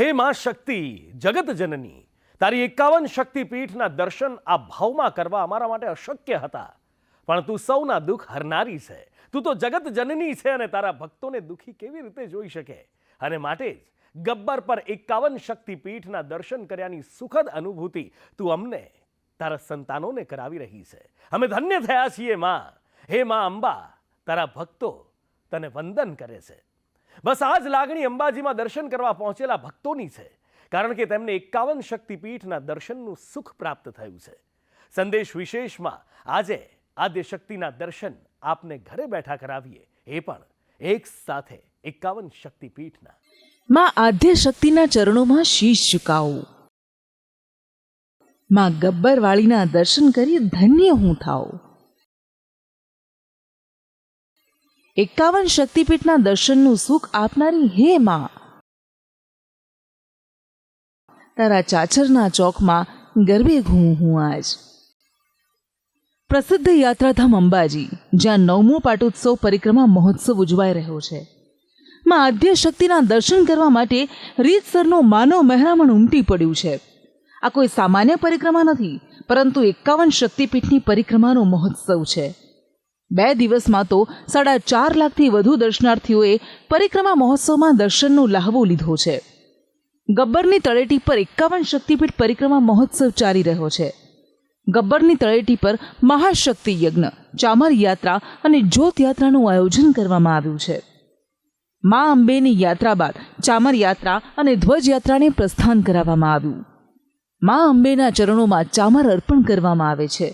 હે માં શક્તિ જગત જનની, તારી 51 શક્તિપીઠના દર્શન આ ભાવમાં કરવા અમારા માટે અશક્ય હતા, પણ તું સૌના દુઃખ હરનારી છે. તું તો જગત જનની છે અને તારા ભક્તોને દુઃખી કેવી રીતે જોઈ શકે? અને માટે જ ગબ્બર પર 51 શક્તિપીઠના દર્શન કર્યાની સુખદ અનુભૂતિ તું અમને તારા સંતાનોને કરાવી રહી છે. અમે ધન્ય થયા છીએ માં. હે માં અંબા, તારા ભક્તો તને વંદન કરે છે. બસ આ જ લાગણી અંબાજીમાં દર્શન કરવા પહોંચેલા ભક્તોની છે, કારણ કે તેમને 51 શક્તિપીઠના દર્શનનું સુખ પ્રાપ્ત થયું છે. સંદેશ વિશેષમાં આજે આદ્ય શક્તિના દર્શન આપને ઘરે બેઠા કરાવીએ, એ પણ એક સાથે 51 શક્તિપીઠના. માં આદ્ય શક્તિના ચરણોમાં શીશ ઝુકાવું, માં ગબ્બરવાળીના દર્શન કરી ધન્ય હું થાઉં. 51 શક્તિપીઠના દર્શનનું સુખ આપનારી હે માં, તારા ચાચરના ચોકમાં ગરબે ઘૂમું હું આજ. પ્રસિદ્ધ યાત્રાધામ અંબાજી, જ્યાં 9મો પાટોત્સવ પરિક્રમા મહોત્સવ ઉજવાઈ રહ્યો છે, માં આદ્ય શક્તિના દર્શન કરવા માટે રીતસરનો માનવ મહેરામણ ઉમટી પડ્યું છે. આ કોઈ સામાન્ય પરિક્રમા નથી, પરંતુ 51 શક્તિપીઠની પરિક્રમાનો મહોત્સવ છે. 2 દિવસમાં તો 4.5 લાખથી વધુ દર્શનાર્થીઓએ પરિક્રમા મહોત્સવમાં દર્શનનો લહાવો લીધો છે. ગબ્બરની તળેટી પર 51 શક્તિપીઠ પરિક્રમા મહોત્સવ ચાલી રહ્યો છે. ગબ્બરની તળેટી પર મહાશક્તિ યજ્ઞ, ચામર યાત્રા અને જ્યોત યાત્રાનું આયોજન કરવામાં આવ્યું છે. મા અંબેની યાત્રા બાદ ચામર યાત્રા અને ધ્વજ યાત્રાને પ્રસ્થાન કરાવવામાં આવ્યું. મા અંબેના ચરણોમાં ચામર અર્પણ કરવામાં આવે છે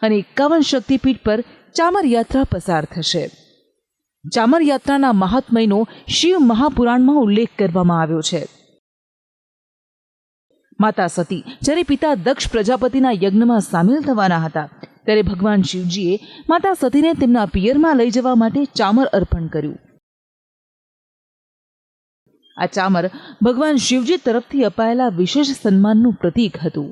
અને 51 શક્તિપીઠ પર ચામર યાત્રા પસાર થશે. ચામર યાત્રાના મહાત્મયનો શિવ મહાપુરાણમાં ઉલ્લેખ કરવામાં આવ્યો છે. માતા સતી જ્યારે પિતા દક્ષ પ્રજાપતિના યજ્ઞમાં સામેલ થવાના હતા, ત્યારે ભગવાન શિવજીએ માતા સતીને તેમના પિયરમાં લઈ જવા માટે ચામર અર્પણ કર્યું. આ ચામર ભગવાન શિવજી તરફથી અપાયેલા વિશેષ સન્માનનું પ્રતીક હતું.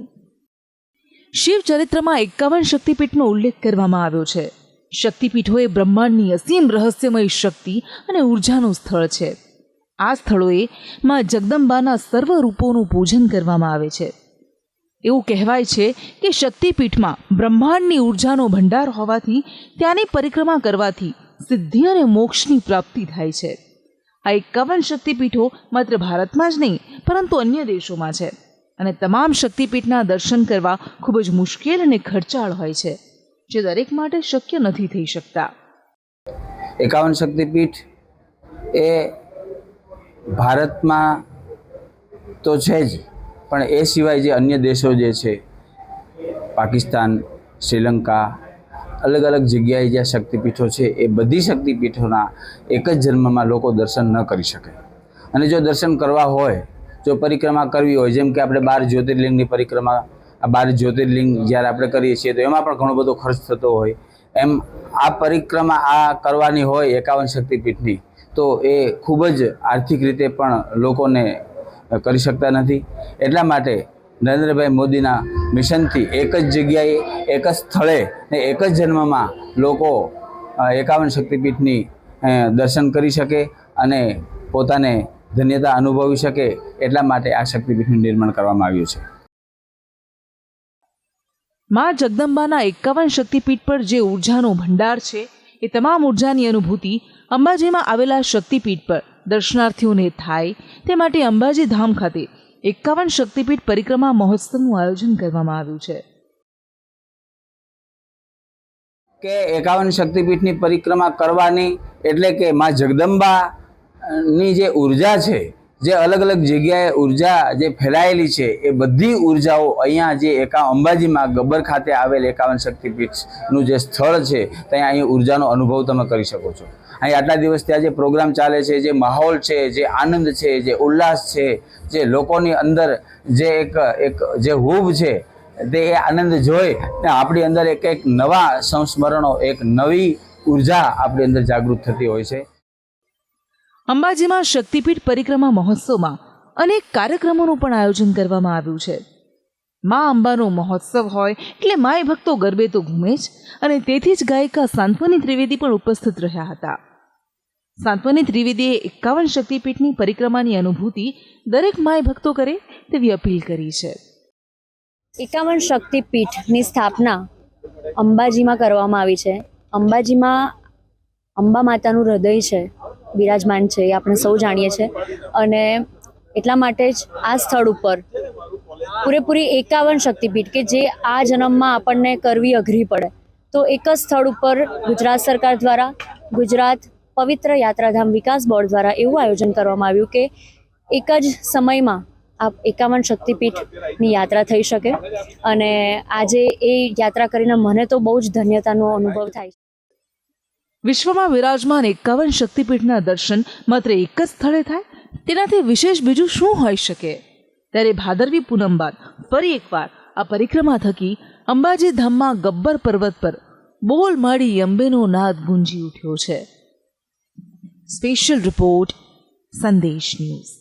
શિવ ચરિત્રમાં 51 શક્તિપીઠનો ઉલ્લેખ કરવામાં આવ્યો છે. શક્તિપીઠો એ બ્રહ્માંડની અસીમ રહસ્યમય શક્તિ અને ઉર્જાનું સ્થળ છે. આ સ્થળોએ માં જગદંબાના સર્વ રૂપોનું પૂજન કરવામાં આવે છે. એવું કહેવાય છે કે શક્તિપીઠમાં બ્રહ્માંડની ઉર્જાનો ભંડાર હોવાથી ત્યાંની પરિક્રમા કરવાથી સિદ્ધિ અને મોક્ષની પ્રાપ્તિ થાય છે. આ 51 શક્તિપીઠો માત્ર ભારતમાં જ નહીં, પરંતુ અન્ય દેશોમાં છે, અને તમામ શક્તિપીઠના દર્શન કરવા ખૂબ જ મુશ્કેલ અને ખર્ચાળ હોય છે, જે દરેક માટે શક્ય નથી થઈ શકતા. 51 શક્તિપીઠ એ ભારતમાં તો છે જ, પણ એ સિવાય જે અન્ય દેશો જે છે, પાકિસ્તાન, શ્રીલંકા, અલગ અલગ જગ્યાએ જ્યાં શક્તિપીઠો છે, એ બધી શક્તિપીઠોના એક જ જન્મમાં લોકો દર્શન ન કરી શકે. અને જો દર્શન કરવા હોય, જો પરિક્રમા કરવી હોય, જેમ કે આપણે 12 જ્યોતિર્લિંગની પરિક્રમા, આ 12 જ્યોતિર્લિંગ જ્યારે આપણે કરીએ છીએ તો એમાં પણ ઘણો બધો ખર્ચ થતો હોય, એમ આ પરિક્રમા આ કરવાની હોય 51 શક્તિપીઠની, તો એ ખૂબ જ આર્થિક રીતે પણ લોકોને કરી શકતા નથી. એટલા માટે નરેન્દ્રભાઈ મોદીના મિશનથી એક જ જગ્યાએ, એક જ સ્થળે ને એક જ જન્મમાં લોકો 51 શક્તિપીઠની દર્શન કરી શકે અને પોતાને ધન્યતા અનુભવી શકે, એટલા માટે આ શક્તિપીઠનું નિર્માણ કરવામાં આવ્યું છે. માં જગદંબાના 51 શક્તિપીઠ પર જે ઉર્જાનો ભંડાર છે, એ તમામ ઉર્જાની અનુભૂતિ અંબાજીમાં આવેલા શક્તિપીઠ પર દર્શનાર્થીઓને થાય તે માટે અંબાજી ધામ ખાતે 51 શક્તિપીઠ પરિક્રમા મહોત્સવનું આયોજન કરવામાં આવ્યું છે. કે 51 શક્તિપીઠની પરિક્રમા કરવાની એટલે કે માં જગદંબાની જે ઉર્જા છે, જે અલગ અલગ જગ્યાએ ઉર્જા જે ફેલાયેલી છે, એ બધી ઉર્જાઓ અહીંયા જે અંબાજીમાં ગબ્બર ખાતે આવેલ 51 શક્તિપીઠનું જે સ્થળ છે, ત્યાં અહીં ઉર્જાનો અનુભવ તમે કરી શકો છો. અહીં આટલા દિવસ ત્યાં જે પ્રોગ્રામ ચાલે છે, જે માહોલ છે, જે આનંદ છે, જે ઉલ્લાસ છે, જે લોકોની અંદર જે એક જે હૂબ છે, તે એ આનંદ જોઈ આપણી અંદર એક નવા સંસ્મરણો, એક નવી ઉર્જા આપણી અંદર જાગૃત થતી હોય છે. અંબાજીમાં શક્તિપીઠ પરિક્રમા મહોત્સવમાં અનેક કાર્યક્રમોનું પણ આયોજન કરવામાં આવ્યું છે. મા અંબાનો મહોત્સવ હોય એટલે માય ભક્તો ગરબે તો ઘૂમે જ, અને તેથી જ ગાયિકા સાંત્વની ત્રિવેદી પણ ઉપસ્થિત રહ્યા હતા. સાંત્વની ત્રિવેદીએ 51 શક્તિપીઠની પરિક્રમાની અનુભૂતિ દરેક માય ભક્તો કરે તેવી અપીલ કરી છે. 51 શક્તિપીઠની સ્થાપના અંબાજીમાં કરવામાં આવી છે. અંબાજીમાં અંબા માતાનું હૃદય છે, બિરાજમાન છે, એ આપણે સૌ જાણીએ છીએ. અને એટલા માટે જ આ સ્થળ ઉપર પૂરેપૂરી 51 શક્તિપીઠ કે જે આ જન્મમાં આપણને કરવી અઘરી પડે, તો એક જ સ્થળ ઉપર ગુજરાત સરકાર દ્વારા, ગુજરાત પવિત્ર યાત્રાધામ વિકાસ બોર્ડ દ્વારા એવું આયોજન કરવામાં આવ્યું કે એક જ સમયમાં આ 51 શક્તિપીઠની યાત્રા થઈ શકે. અને આજે એ યાત્રા કરીને મને તો બહુ જ ધન્યતાનો અનુભવ થાય છે. વિશ્વમાં વિરાજમાન 51 શક્તિપીઠના દર્શન માત્ર એક જ સ્થળે થાય, તેનાથી વિશેષ બીજું શું હોઈ શકે? ત્યારે ભાદરવી પૂનમ બાદ ફરી એકવાર આ પરિક્રમા થકી અંબાજી ધામમાં ગબ્બર પર્વત પર બોલ માડી અંબેનો નાદ ગુંજી ઉઠ્યો છે. સ્પેશિયલ રિપોર્ટ, સંદેશ ન્યૂઝ.